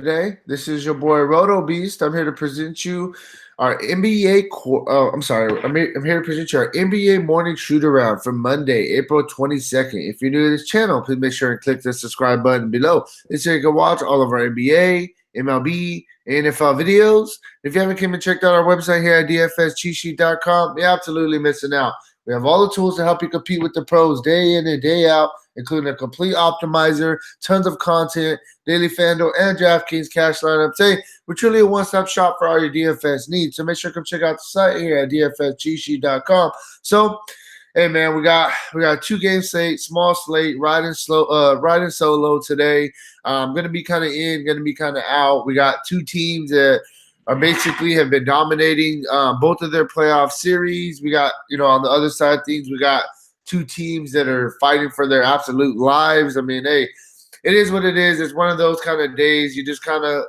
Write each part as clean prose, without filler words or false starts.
today. This is your boy Roto Beast. I'm here to present you our NBA. I'm here to present you our NBA morning shoot around for Monday, April 22nd. If you're new to this channel, please make sure and click the subscribe button below. This way you can watch all of our NBA, MLB, and NFL videos. If you haven't come and checked out our website here at dfscheatsheet.com, you're absolutely missing out. We have all the tools to help you compete with the pros day in and day out, including a complete optimizer, tons of content, daily Fanduel, and Draftkings cash lineups. Hey, we're truly a one-stop shop for all your DFS needs. So make sure to come check out the site here at dfscheatsheet.com. So, hey man, we got 2 game slate, small slate, riding solo today. Gonna be kind of in, gonna be kind of out. We got 2 teams that are basically have been dominating both of their playoff series. We got, on the other side of things, we got 2 teams that are fighting for their absolute lives. I mean, hey, it is what it is. It's one of those kind of days. You just kind of,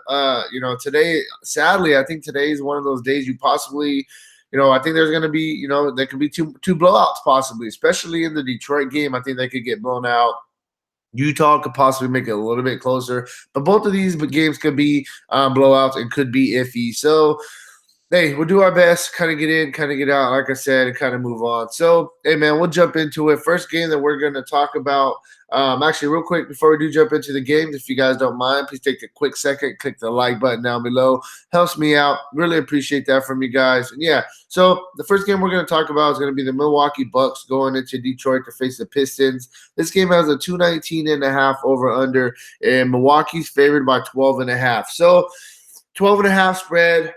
today, sadly, I think today is one of those days you possibly, I think there's going to be, there could be two blowouts possibly, especially in the Detroit game. I think they could get blown out. Utah could possibly make it a little bit closer, but both of these games could be blowouts and could be iffy. So, hey, we'll do our best, kind of get in, kind of get out, like I said, and kind of move on. So, hey, man, we'll jump into it. First game that we're going to talk about, actually, real quick, before we do jump into the games, if you guys don't mind, please take a quick second, click the like button down below. Helps me out. Really appreciate that from you guys. And, yeah, so the first game we're going to talk about is going to be the Milwaukee Bucks going into Detroit to face the Pistons. This game has a 219.5 over-under, and Milwaukee's favored by 12.5. So, 12.5 spread.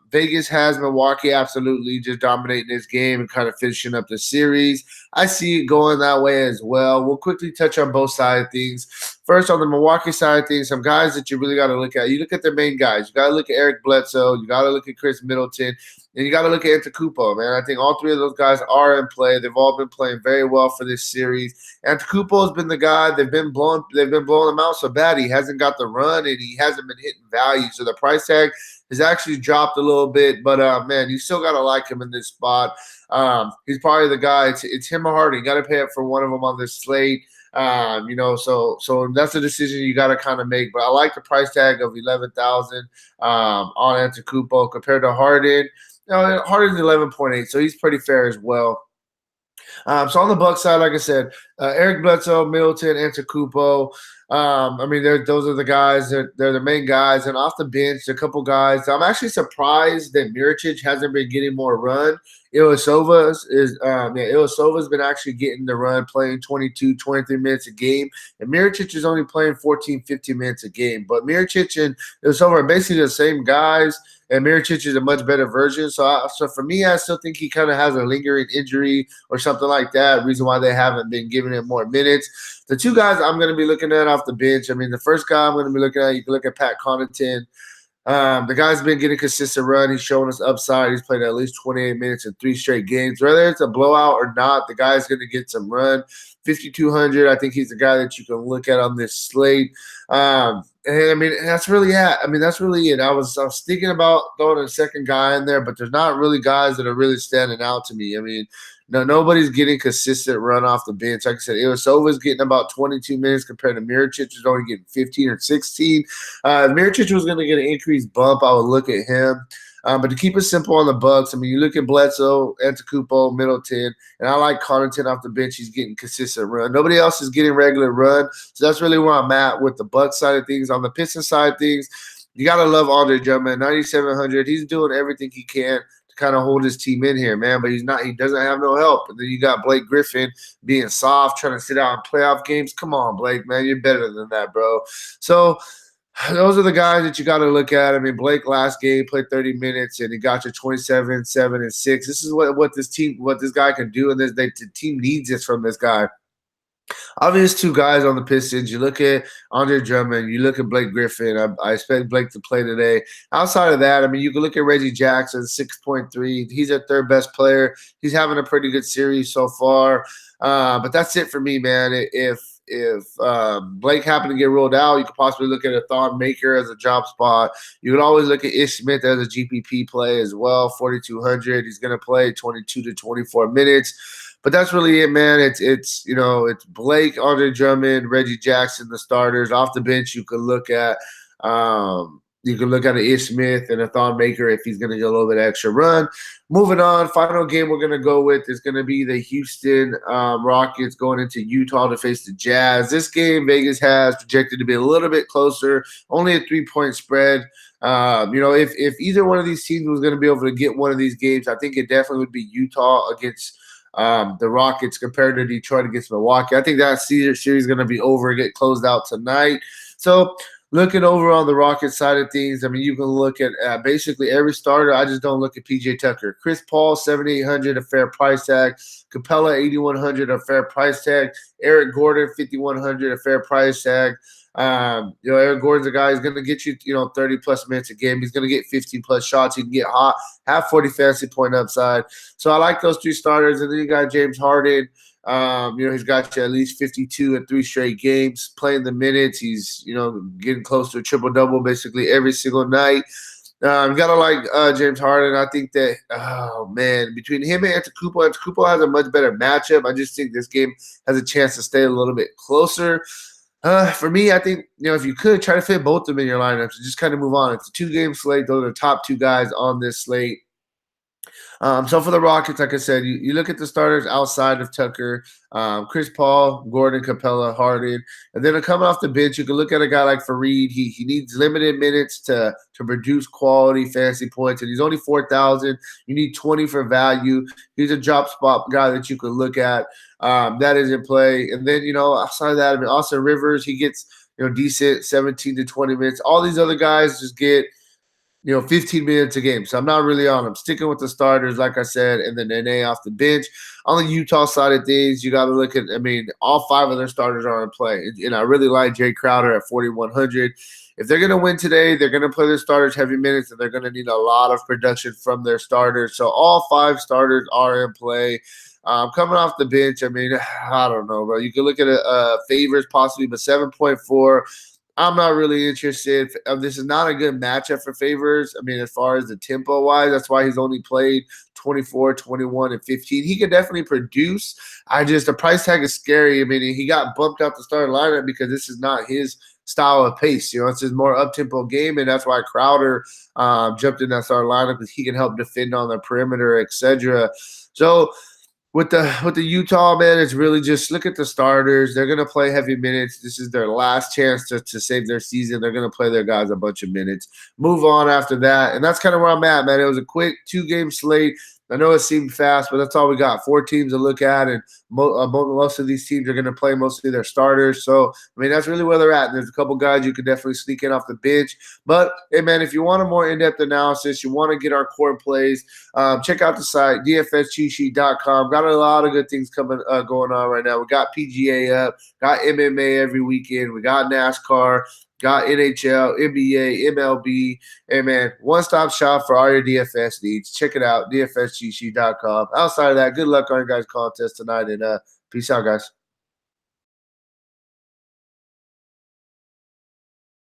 Vegas has Milwaukee absolutely just dominating this game and kind of finishing up the series. I see it going that way as well. We'll quickly touch on both sides of things. First, on the Milwaukee side of things, some guys that you really got to look at. You look at the main guys. You got to look at Eric Bledsoe. You got to look at Chris Middleton. And you got to look at Antetokounmpo, man. I think all 3 of those guys are in play. They've all been playing very well for this series. Antetokounmpo has been the guy. They've been blowing him out so bad. He hasn't got the run and he hasn't been hitting value. So the price tag has actually dropped a little bit. But man, you still got to like him in this spot. He's probably the guy. It's him or Harden. You got to pay up for one of them on this slate. So that's a decision you got to kind of make. But I like the price tag of 11,000 on Antetokounmpo compared to Harden. Harden's 11.8, so he's pretty fair as well. So on the Bucks side, like I said, Eric Bledsoe, Middleton, Antetokounmpo. Those are the guys. They're the main guys. And off the bench, a couple guys. I'm actually surprised that Mirotic hasn't been getting more run. Ilyasova's been actually getting the run, playing 22, 23 minutes a game. And Mirotic is only playing 14, 15 minutes a game. But Mirotic and Ilyasova are basically the same guys. And Mirotic is a much better version. So for me, I still think he kind of has a lingering injury or something like that. Reason why they haven't been giving him more minutes. The 2 guys I'm going to be looking at off the bench. The first guy I'm going to be looking at, you can look at Pat Connaughton. The guy's been getting consistent run. He's showing us upside. He's played at least 28 minutes in 3 straight games. Whether it's a blowout or not, the guy's going to get some run. 5,200. I think he's the guy that you can look at on this slate. That's really it. That's really it. I was thinking about throwing a second guy in there, but there's not really guys that are really standing out to me. Nobody's getting consistent run off the bench. Like I said, Ilyasova's getting about 22 minutes compared to Mirotic, who's only getting 15 or 16. Mirotic was going to get an increased bump. I would look at him. But to keep it simple on the Bucks, you look at Bledsoe, Antetokounmpo, Middleton, and I like Connaughton off the bench. He's getting consistent run. Nobody else is getting regular run. So that's really where I'm at with the Bucks side of things. On the Pistons side of things, you got to love Andre Drummond, 9,700. He's doing everything he can to kind of hold his team in here, man. But he doesn't have no help. And then you got Blake Griffin being soft, trying to sit out in playoff games. Come on, Blake, man. You're better than that, bro. So those are the guys that you got to look at. Blake last game played 30 minutes and he got you 27, 7, and 6. This is what this guy can do, and the team needs this from this guy. Obvious 2 guys on the Pistons. You look at Andre Drummond. You look at Blake Griffin. I expect Blake to play today. Outside of that, you can look at Reggie Jackson, 6.3. He's their 3rd best player. He's having a pretty good series so far. But that's it for me, man. If Blake happened to get ruled out, you could possibly look at a Thon Maker as a job spot. You could always look at Ish Smith as a GPP play as well, 4,200. He's going to play 22 to 24 minutes. But that's really it, man. It's Blake, Andre Drummond, Reggie Jackson, the starters. Off the bench, you can look at an Ish Smith and a Thon Maker if he's going to get a little bit extra run. Moving on, final game we're going to go with is going to be the Houston Rockets going into Utah to face the Jazz. This game Vegas has projected to be a little bit closer, only a 3-point spread. If either one of these teams was going to be able to get one of these games, I think it definitely would be Utah against the Rockets compared to Detroit against Milwaukee. I think that series is going to be over and get closed out tonight. So looking over on the Rockets side of things, I mean, you can look at basically every starter. I just don't look at PJ Tucker. Chris Paul, 7,800, a fair price tag. Capella, 8,100, a fair price tag. Eric Gordon, 5,100, a fair price tag. Eric Gordon's a guy who's going to get you, 30-plus minutes a game. He's going to get 15-plus shots. He can get hot, have 40 fantasy point upside. So I like those 3 starters. And then you got James Harden. He's got you at least 52 in 3 straight games, playing the minutes. He's, getting close to a triple-double basically every single night. You got to like James Harden. I think that, between him and Antetokounmpo has a much better matchup. I just think this game has a chance to stay a little bit closer. For me, I think, if you could try to fit both of them in your lineups and just kind of move on. It's a 2-game slate. Those are the top 2 guys on this slate. So for the Rockets, like I said, you look at the starters outside of Tucker, Chris Paul, Gordon, Capella, Harden, and then coming off the bench, you can look at a guy like Fareed. He needs limited minutes to produce quality fantasy points, and he's only 4,000. You need 20 for value. He's a drop spot guy that you could look at. That is in play, and then outside of that, I mean, Austin Rivers, he gets decent 17 to 20 minutes. All these other guys just get 15 minutes a game. So I'm not really on them. Sticking with the starters, like I said, and then Nene off the bench. On the Utah side of things, you got to look at, all 5 of their starters are in play. And I really like Jay Crowder at 4,100. If they're going to win today, they're going to play their starters heavy minutes, and they're going to need a lot of production from their starters. So all 5 starters are in play. Coming off the bench, I don't know, bro. You can look at Favors possibly, but 7.4. I'm not really interested. This is not a good matchup for Favors. As far as the tempo-wise, that's why he's only played 24, 21, and 15. He could definitely produce. The price tag is scary. He got bumped out the starting lineup because this is not his style of pace. It's his more up-tempo game, and that's why Crowder jumped in that starting lineup because he can help defend on the perimeter, etc. So with the Utah, man, it's really just look at the starters. They're going to play heavy minutes. This is their last chance to save their season. They're going to play their guys a bunch of minutes. Move on after that. And that's kind of where I'm at, man. It was a quick 2-game slate. I know it seemed fast, but that's all we got. 4 teams to look at, and most of these teams are going to play mostly their starters. So, that's really where they're at. There's a couple guys you could definitely sneak in off the bench. But, hey, man, if you want a more in-depth analysis, you want to get our core plays, check out the site, dfscheatsheet.com. Got a lot of good things going on right now. We got PGA up, got MMA every weekend. We got NASCAR. Got NHL, NBA, MLB. Hey, man, one-stop shop for all your DFS needs. Check it out, dfscheatsheet.com. Outside of that, good luck on your guys' contest tonight, and peace out, guys.